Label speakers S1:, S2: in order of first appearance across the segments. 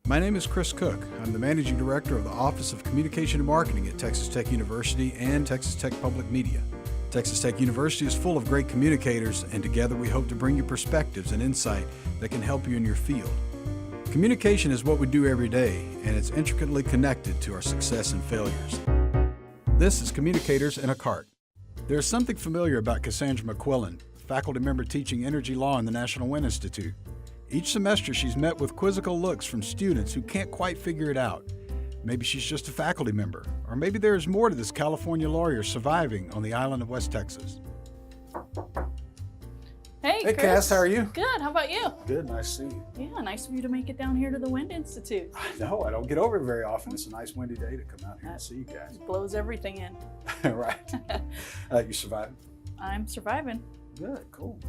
S1: My name is Chris Cook. I'm the Managing Director of the Office of Communication and Marketing at Texas Tech University and Texas Tech Public Media. Texas Tech University is full of great communicators, and together we hope to bring you perspectives and insight that can help you in your field. Communication is what we do every day, and it's intricately connected to our success and failures. This is Communicators in a Cart. There's something familiar about Kass McQuillen, faculty member teaching energy law in the National Wind Institute. Each semester she's met with quizzical looks from students who can't quite figure it out. Maybe she's just a faculty member, or maybe there is more to this California lawyer surviving on the island of West Texas.
S2: Hey
S1: Chris. Kass, how are you?
S2: Good, how about you?
S1: Good, nice to see you.
S2: Yeah, nice of you to make it down here to the Wind Institute.
S1: No, I don't get over it very often. It's a nice windy day to come out here and see you guys.
S2: It blows everything in.
S1: Right. You surviving?
S2: I'm surviving.
S1: Good, cool.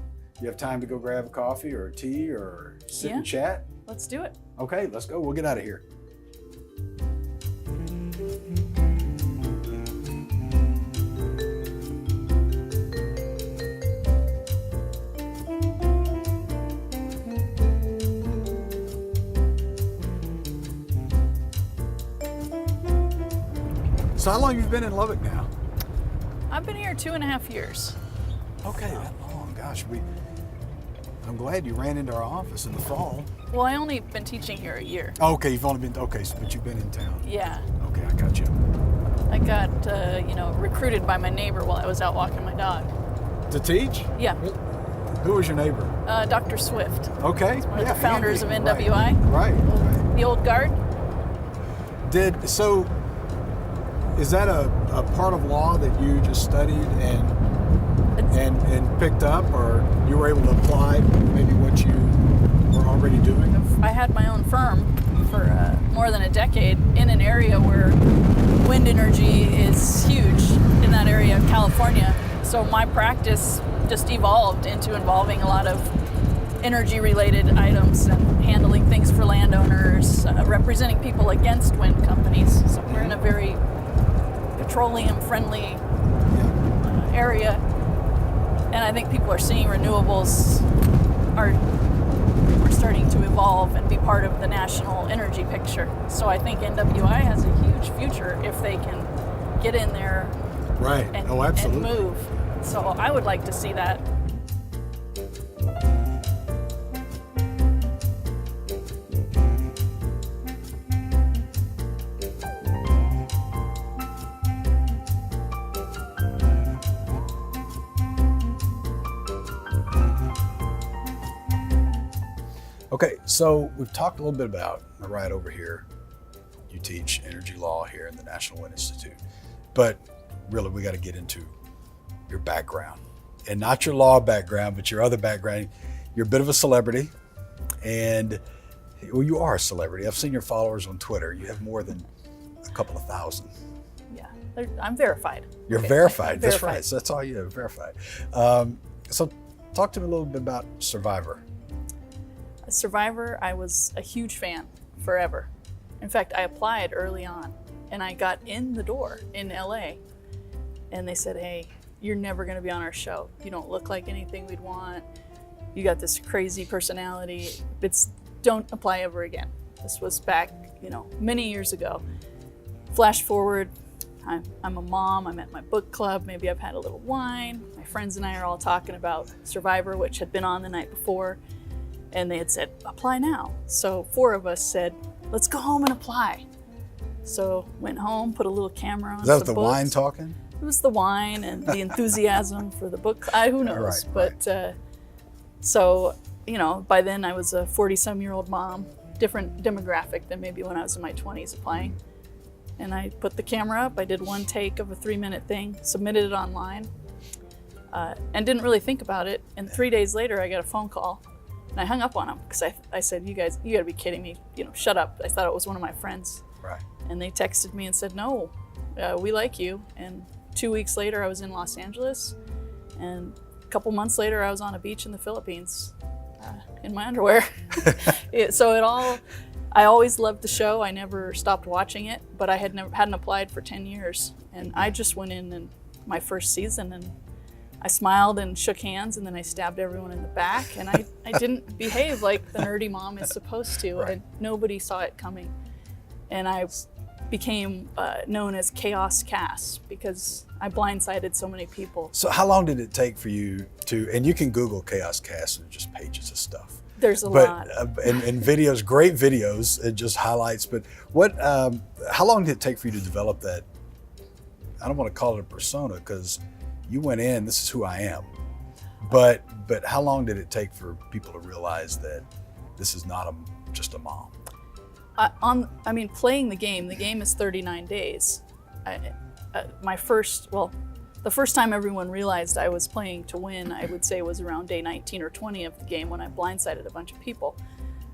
S1: You have time to go grab a coffee or a tea or sit and chat?
S2: Let's do it.
S1: Okay, let's go. We'll get out of here. So how long have you been in Lubbock now?
S2: I've been here 2.5 years.
S1: Okay, that long. Gosh, I'm glad you ran into our office in the fall.
S2: Well, I only been teaching here a year.
S1: Okay, you've only been, but you've been in town.
S2: Yeah.
S1: Okay, I got you.
S2: I got, recruited by my neighbor while I was out walking my dog.
S1: To teach?
S2: Yeah.
S1: Who was your neighbor?
S2: Dr. Swift.
S1: Okay.
S2: He's one of the founders of NWI.
S1: Right.
S2: The old guard.
S1: Is that a part of law that you just studied and picked up, or you were able to apply maybe what you were already doing?
S2: I had my own firm for more than a decade in an area where wind energy is huge in that area of California. So my practice just evolved into involving a lot of energy-related items and handling things for landowners, representing people against wind companies. So we're in a very petroleum-friendly area, and I think people are seeing renewables are starting to evolve and be part of the national energy picture. So I think NWI has a huge future if they can get in there and move. So I would like to see that.
S1: Okay, so we've talked a little bit about right over here. You teach energy law here in the National Wind Institute, but really we got to get into your background, and not your law background, but your other background. You're a bit of a celebrity, and well, you are a celebrity. I've seen your followers on Twitter. You have more than a couple of thousand.
S2: Yeah, I'm verified.
S1: You're verified. That's right. So that's all you have, verified. So talk to me a little bit about Survivor.
S2: Survivor, I was a huge fan forever. In fact, I applied early on and I got in the door in LA, and they said, hey, you're never going to be on our show. You don't look like anything we'd want. You got this crazy personality. Don't apply ever again. This was back, many years ago. Flash forward, I'm a mom. I'm at my book club. Maybe I've had a little wine. My friends and I are all talking about Survivor, which had been on the night before. And they had said, apply now. So 4 of us said, let's go home and apply. So went home, put a little camera on.
S1: Is that the wine talking?
S2: It was the wine and the enthusiasm for the book. Who knows? So, by then I was a 40-some-year-old mom, different demographic than maybe when I was in my 20s applying. And I put the camera up. I did one take of a 3-minute thing, submitted it online, and didn't really think about it. And 3 days later, I got a phone call. And I hung up on them because I said, you guys, you gotta be kidding me. Shut up. I thought it was one of my friends.
S1: Right.
S2: And they texted me and said, no, we like you. And 2 weeks later, I was in Los Angeles. And a couple months later, I was on a beach in the Philippines in my underwear. I always loved the show. I never stopped watching it, but I hadn't applied for 10 years. And I just went in my first season and I smiled and shook hands, and then I stabbed everyone in the back, and I didn't behave like the nerdy mom is supposed to,
S1: Right.
S2: and nobody saw it coming. And I became known as Chaos Kass because I blindsided so many people.
S1: So how long did it take for you to, and you can Google Chaos Cast and just pages of stuff.
S2: There's a
S1: But
S2: lot.
S1: and videos, great videos, it just highlights. But how long did it take for you to develop that? I don't want to call it a persona because you went in, this is who I am. But how long did it take for people to realize that this is not just a mom?
S2: Playing the game is 39 days. The first time everyone realized I was playing to win, I would say was around day 19 or 20 of the game when I blindsided a bunch of people.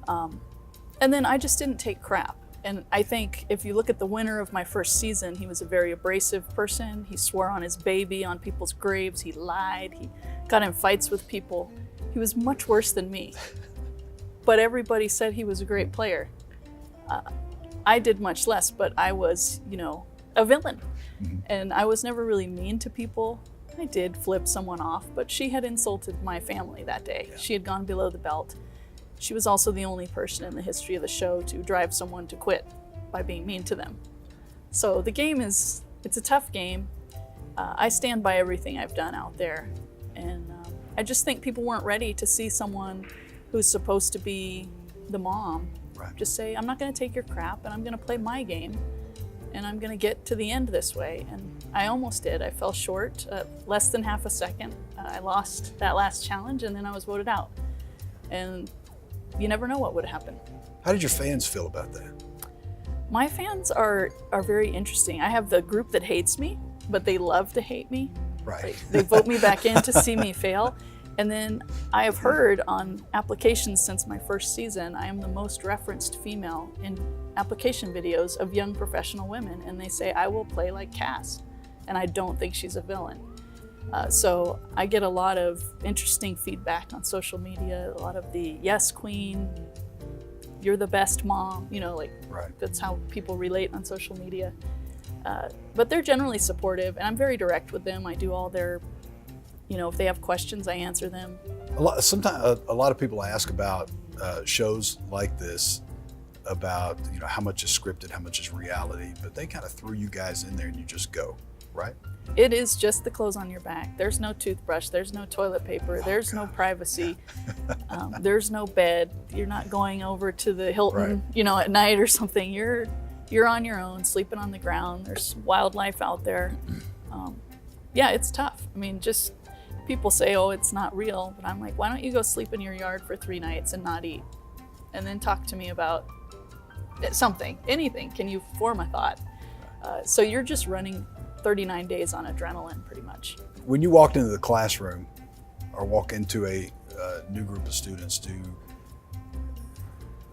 S2: And then I just didn't take crap. And I think if you look at the winner of my first season, he was a very abrasive person. He swore on his baby on people's graves. He lied. He got in fights with people. He was much worse than me. But everybody said he was a great player. I did much less, but I was, a villain.
S1: Mm-hmm.
S2: And I was never really mean to people. I did flip someone off, but she had insulted my family that day.
S1: Yeah.
S2: She had gone below the belt. She was also the only person in the history of the show to drive someone to quit by being mean to them. So the game it's a tough game. I stand by everything I've done out there. And I just think people weren't ready to see someone who's supposed to be the mom just say, I'm not going to take your crap and I'm going to play my game and I'm going to get to the end this way. And I almost did. I fell short, less than half a second. I lost that last challenge and then I was voted out. And you never know what would happen.
S1: How did your fans feel about that?
S2: My fans are very interesting. I have the group that hates me, but they love to hate me.
S1: Right.
S2: They vote me back in to see me fail. And then I have heard on applications since my first season, I am the most referenced female in application videos of young professional women. And they say, I will play like Kass. And I don't think she's a villain. So I get a lot of interesting feedback on social media, a lot of the yes queen, you're the best mom,
S1: Right.
S2: That's how people relate on social media. But they're generally supportive and I'm very direct with them. I do all their, if they have questions, I answer them.
S1: Sometimes a lot of people ask about shows like this, about how much is scripted, how much is reality, but they kind of threw you guys in there and you just go, right?
S2: It is just the clothes on your back. There's no toothbrush, there's no toilet paper, there's no privacy, there's no bed. You're not going over to the Hilton, at night or something. You're on your own, sleeping on the ground. There's wildlife out there. Yeah, it's tough. Just people say, oh, it's not real, but I'm like, why don't you go sleep in your yard for 3 nights and not eat? And then talk to me about something, anything. Can you form a thought? So you're just running 39 days on adrenaline, pretty much.
S1: When you walked into the classroom or walk into a new group of students,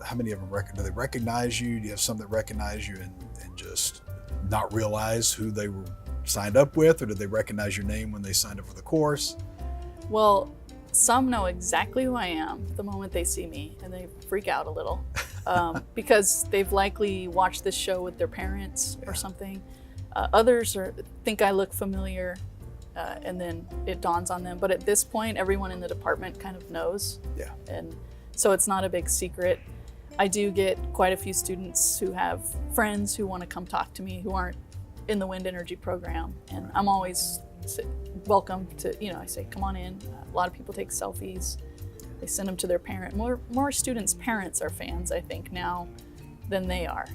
S1: how many of them do they recognize you? Do you have some that recognize you and just not realize who they were signed up with, or did they recognize your name when they signed up for the course?
S2: Well, some know exactly who I am the moment they see me, and they freak out a little because they've likely watched this show with their parents or something. Others think I look familiar, and then it dawns on them. But at this point, everyone in the department kind of knows.
S1: Yeah.
S2: And so it's not a big secret. I do get quite a few students who have friends who want to come talk to me who aren't in the wind energy program. And I'm always welcome to, I say, come on in. A lot of people take selfies. They send them to their parent. More students' parents are fans, I think, now than they are.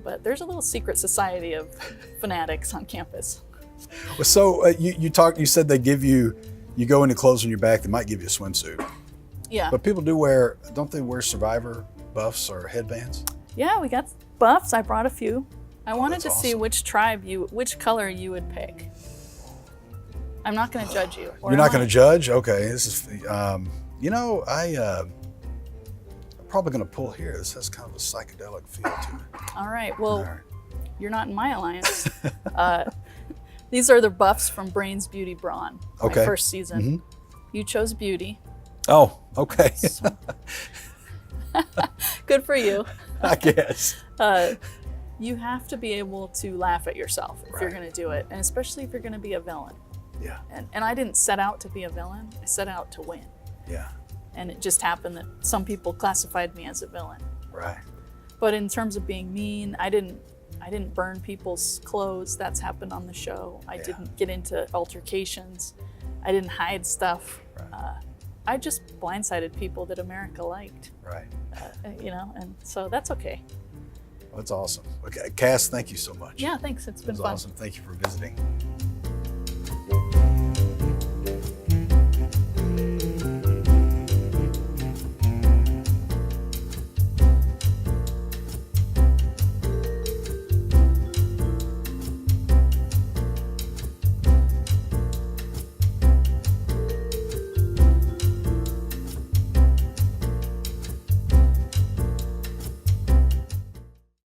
S2: But there's a little secret society of fanatics on campus.
S1: Well, so you said they give you go into clothes on your back, they might give you a swimsuit.
S2: Yeah.
S1: But people don't they wear Survivor buffs or headbands?
S2: Yeah, we got buffs. I brought a few. I wanted
S1: that's
S2: to see
S1: awesome.
S2: which color you would pick. I'm not going to judge you.
S1: You're not going to judge? Okay. This is, I'm probably going to pull here. This has kind of a psychedelic feel to it.
S2: All right. Well,
S1: All right.
S2: You're not in my alliance. These are the buffs from Brains Beauty Brawn, my
S1: Okay.
S2: first season.
S1: Mm-hmm.
S2: You chose beauty.
S1: Oh, okay.
S2: So good for you.
S1: I guess.
S2: You have to be able to laugh at yourself if you're
S1: Right.
S2: going to do it, and especially if you're going to be a villain.
S1: Yeah.
S2: And I didn't set out to be a villain. I set out to win.
S1: Yeah.
S2: And it just happened that some people classified me as a villain.
S1: Right.
S2: But in terms of being mean, I didn't burn people's clothes. That's happened on the show. I didn't get into altercations. I didn't hide stuff.
S1: Right.
S2: I just blindsided people that America liked.
S1: Right.
S2: And so that's okay.
S1: Well, that's awesome. Okay, Kass, thank you so much.
S2: Yeah, thanks. It's
S1: It
S2: been
S1: was
S2: fun.
S1: awesome. Thank you for visiting.